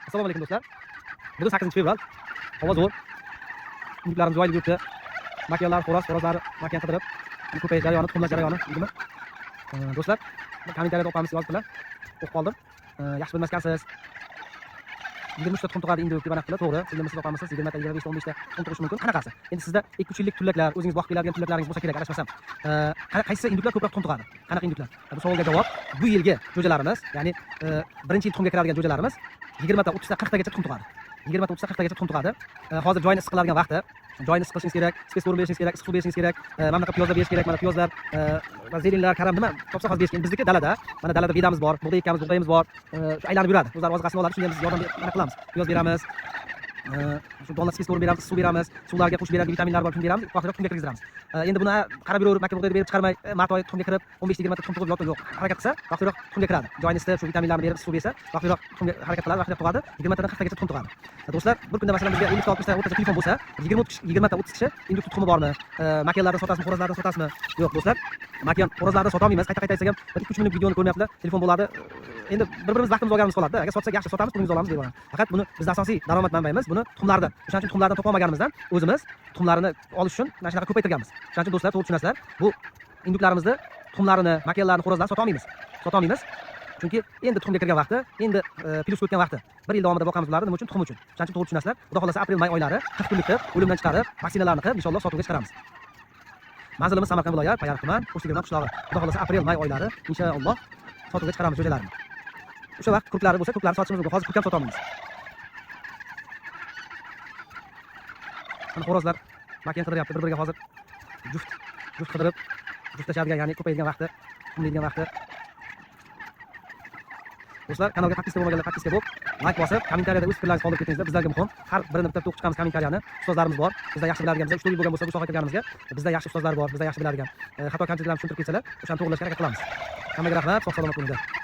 Assalomu alaykum do'stlar. Bugun 8-fevral. Havo zo'r. Yuklarimiz joyida yuribdi. Makiyalar, xo'rozlar makiyan qidirib, ko'payish jarayoni, tuxumlash jarayoni, deydimi? Do'stlar, kommentariyada o'qamiz yozibdilar. O'qib qoldim. Yaxshi bilmaskansiz. 23 ta tuxum tug'adi indi deb aniqdilar, to'g'ri. Siz nima o'qamisiz? 20 ta, 25 ta, 15 ta tuxum tug'ishi mumkin. Qanaqasi? Endi sizda 2-3 yillik tullaklar, o'zingiz boqib keladigan tullaklaringiz bo'lsa kerak, adashmasam. Qaysi induklar ko'proq tuxum tug'adi? Qanaqa induklar? Bu savolga javob bu yilgi jo'jalarimiz, ya'ni birinchi yil tuxumga kiradigan jo'jalarimiz 20 ta, 30 ta, 40 tagacha tuxum tug'adi. 20 ta, 30 ta, 40 tagacha tuxum tug'adi. Hozir joyini issiq qiladigan vaqti. Joyini issiq qilishingiz kerak, spes o'rin berishingiz kerak, issiq suv berishingiz kerak. Mana bunaqa piyozlar berish kerak, mana piyozlar, zelinlar, karam nima topsa hozir berish kerak. Bizniki dalada, mana dalada bedamiz bor, bug'doy ekkamiz, bug'doyimiz bor. Shu aylanib yuradi. O'zlari oziqasini oladi, shunga biz yordam qilamiz. Piyoz beramiz. Shu donat spes o'rin beramiz, suv beramiz, suvlarga qo'shib beradigan vitaminlar bor, shuni beramiz, vaqtida tuxumga kirgizamiz. Endi buni qarab yuraverib, makka bug'doyni berib chiqarmay, mart oyi tuxumga kirib, 15-20 ta tuxum tug'ib yo'q, harakat qilsa, vaqtida tuxumga kiradi. Joyini isitib, shu vitaminlarni berib, suv bersa, vaqtida tuxumga harakat qiladi, vaqtida tug'adi. 20 tadan 40 tagacha tuxum tug'adi. Do'stlar, bir kunda masalan bizga 50 ta 60 ta o'rtacha telefon bo'lsa, 20 ta 30 kishi induk tuxumi bormi? Makiyalarni sotasizmi, xo'rozlarni sotasizmi? Yo'q, do'stlar. Makiyan xo'rozlarni sotolmaymiz. Qayta aytsam ham 1-2-3 minut videoni ko'rmayaptilar. Telefon bo'ladi. Endi bir-birimiz vaqtimiz olganimiz qoladi. Agar sotsak yaxshi sotamiz, pulimizni olamiz deyman. Faqat buni bizning asosiy daromad manbayimiz buni tuxumlardan. O'shaning uchun tuxumlardan topa olmaganimizdan o'zimiz tuxumlarini olish uchun mana shunaqa ko'paytirganmiz. O'shaning uchun do'stlar, to'g'ri tushunasizlar. Bu induklarimizni, tuxumlarini, makiyalarni, xo'rozlarni sotolmaymiz. Chunki endi tuxumga kirgan vaqti, endi plyusga o'tgan vaqti. 1 yil davomida boqamiz ularni, nima uchun? Tuxum uchun. O'shaning uchun to'g'ri tushunasizlar. Xudo xolasa aprel-may oylari 40 kunlik qilib, o'limdan chiqarib, vaksinalarni qilib, inshaalloh sotuvga chiqaramiz. Manzilimiz Samarqand viloyat, Payariq tuman, Qo'shtirma qishlog'i. Xudo xolasa aprel-may oylari inshaalloh sotuvga chiqaramiz jo'jalarni. O'sha vaqt kurklari bo'lsa, kurklarni sotishimiz mumkin. Hozir kurk ham sota olmaymiz. Mana xo'rozlar makiyan qidiryapti, bir-biriga hozir juft qidirib, juftlashadigan, ya'ni ko'payadigan vaqti, tuxumlaydigan vaqti. Do'stlar, kanalga podpiska bo'lmaganlar podpiska bo'lib, like bosib, kommentariyada o'z fikrlaringizni qoldirib ketingizlar. Bizlarga muhim. Har birini bitta o'qib chiqamiz kommentariyani. Ustozlarimiz bor. Bizda yaxshi biladigan, bizda 3 yil bo'lgan bo'lsa, bu sohaga kirganimizga, bizda yaxshi ustozlar bor, bizda yaxshi biladigan. Xato kamchiliklarni tushuntirib ketsalar, o'shani to'g'rilashga harakat qilamiz. Hammaga rahmat, sog' salomat bo'linglar.